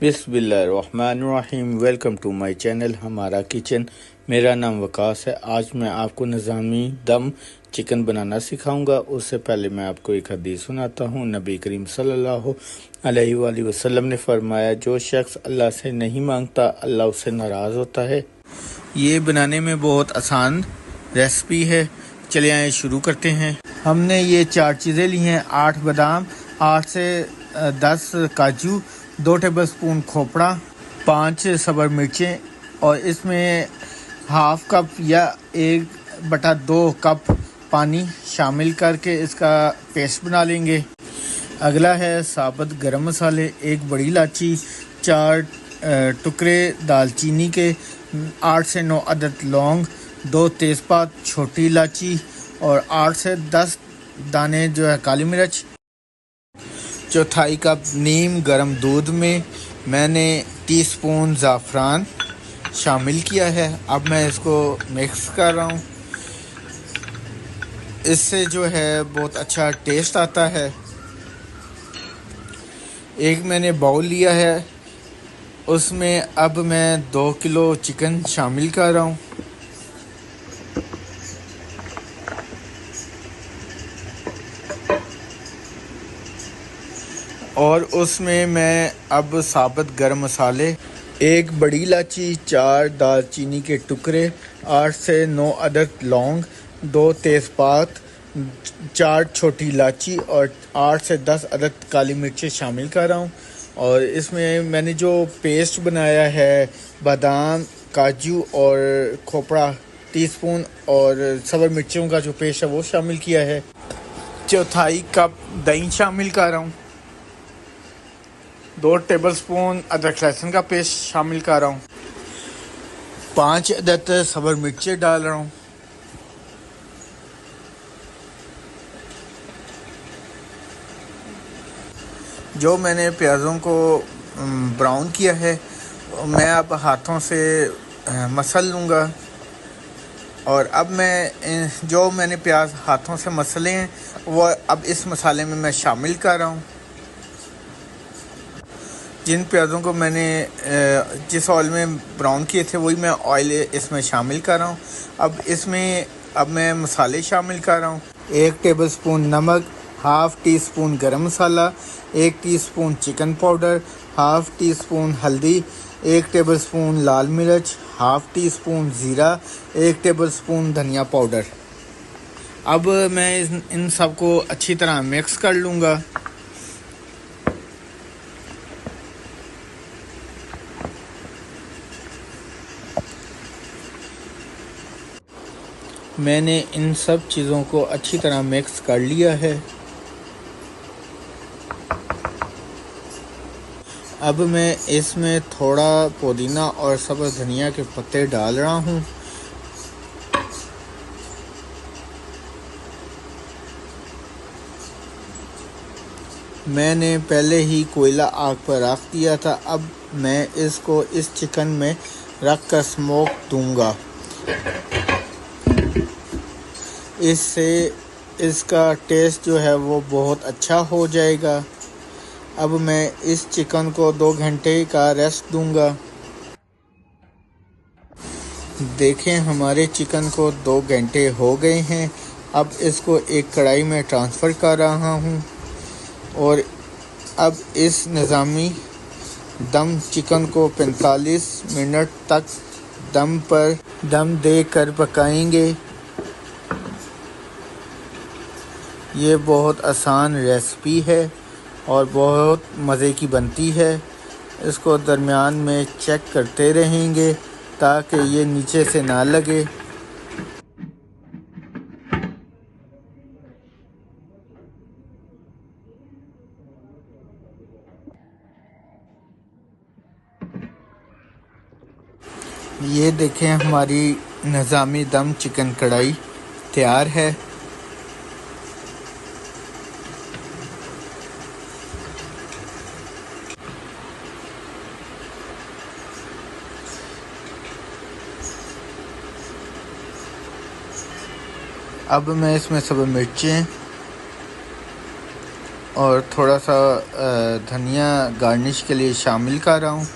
बिस्मिल्लाहिर्रहमानिर्रहीम। Welcome to my channel हमारा kitchen. मेरा नाम वकास है। आज मैं आपको निज़ामी दम चिकन बनाना सिखाऊंगा। उससे पहले मैं आपको एक हदीस सुनाता हूँ। नबी करीम सल्लल्लाहु अलैहि वसल्लम ने फरमाया, जो शख्स अल्लाह से नहीं मांगता अल्लाह उससे नाराज़ होता है। ये बनाने में बहुत आसान रेसिपी है। चलिए आइए शुरू करते हैं। हमने ये 4 चीज़ें ली हैं। 8 बादाम, 8 से 10 काजू, 2 टेबलस्पून खोपड़ा, 5 सब्ज़ मिर्चें और इसमें हाफ कप या 1/2 कप पानी शामिल करके इसका पेस्ट बना लेंगे। अगला है साबुत गरम मसाले, 1 बड़ी इलायची, 4 टुकड़े दालचीनी के, 8 से 9 अदद लौंग, 2 तेज़पात छोटी इलायची और 8 से 10 दाने जो है काली मिर्च। चौथाई कप नीम गर्म दूध में मैंने टीस्पून ज़ाफ़रान शामिल किया है। अब मैं इसको मिक्स कर रहा हूँ। इससे जो है बहुत अच्छा टेस्ट आता है। एक मैंने बाउल लिया है, उसमें अब मैं 2 किलो चिकन शामिल कर रहा हूँ। और उसमें मैं अब साबुत गरम मसाले, 1 बड़ी इलायची, 4 दालचीनी के टुकड़े, 8 से 9 अदद लौंग, 2 तेज़पात, 4 छोटी इलायची और 8 से 10 अदद काली मिर्चें शामिल कर रहा हूँ। और इसमें मैंने जो पेस्ट बनाया है बादाम, काजू और खोपड़ा टीस्पून और सब्ज़ मिर्चों का जो पेस्ट है वो शामिल किया है। चौथाई कप दही शामिल कर रहा हूँ। 2 टेबलस्पून अदरक लहसुन का पेस्ट शामिल कर रहा हूँ। 5 अदद सब्ज़ मिर्चें डाल रहा हूँ। जो मैंने प्याज़ों को ब्राउन किया है मैं अब हाथों से मसल लूँगा। और अब मैं जो मैंने प्याज हाथों से मसले हैं वो अब इस मसाले में मैं शामिल कर रहा हूँ। जिन प्याज़ों को मैंने जिस ऑयल में ब्राउन किए थे वही मैं ऑयल इसमें शामिल कर रहा हूँ। अब मैं मसाले शामिल कर रहा हूँ। 1 टेबलस्पून नमक, हाफ़ टी स्पून गरम मसाला, 1 teaspoon chicken powder, half tea spoon हल्दी, 1 टेबलस्पून लाल मिर्च, हाफ़ टी स्पून ज़ीरा, 1 टेबलस्पून धनिया पाउडर। अब मैं इन सब को अच्छी तरह मिक्स कर लूँगा। मैंने इन सब चीज़ों को अच्छी तरह मिक्स कर लिया है। अब मैं इसमें थोड़ा पुदीना और सब्ज़ धनिया के पत्ते डाल रहा हूँ। मैंने पहले ही कोयला आग पर रख दिया था। अब मैं इसको इस चिकन में रख कर स्मोक दूंगा। इससे इसका टेस्ट जो है वो बहुत अच्छा हो जाएगा। अब मैं इस चिकन को 2 घंटे का रेस्ट दूंगा। देखें हमारे चिकन को 2 घंटे हो गए हैं। अब इसको एक कढ़ाई में ट्रांसफ़र कर रहा हूँ और अब इस निज़ामी दम चिकन को 45 मिनट तक दम देकर पकाएंगे। ये बहुत आसान रेसिपी है और बहुत मज़े की बनती है। इसको दरमियान में चेक करते रहेंगे ताकि ये नीचे से ना लगे। ये देखें हमारी निज़ामी दम चिकन कढ़ाई तैयार है। अब मैं इसमें सब्ज़ मिर्चें और थोड़ा सा धनिया गार्निश के लिए शामिल कर रहा हूँ।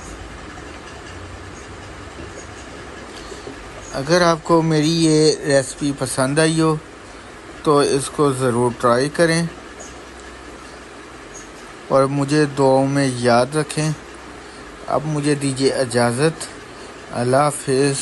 अगर आपको मेरी ये रेसिपी पसंद आई हो तो इसको ज़रूर ट्राई करें और मुझे दुआओं में याद रखें। अब मुझे दीजिए इजाज़त। अल्लाह हाफ़िज़।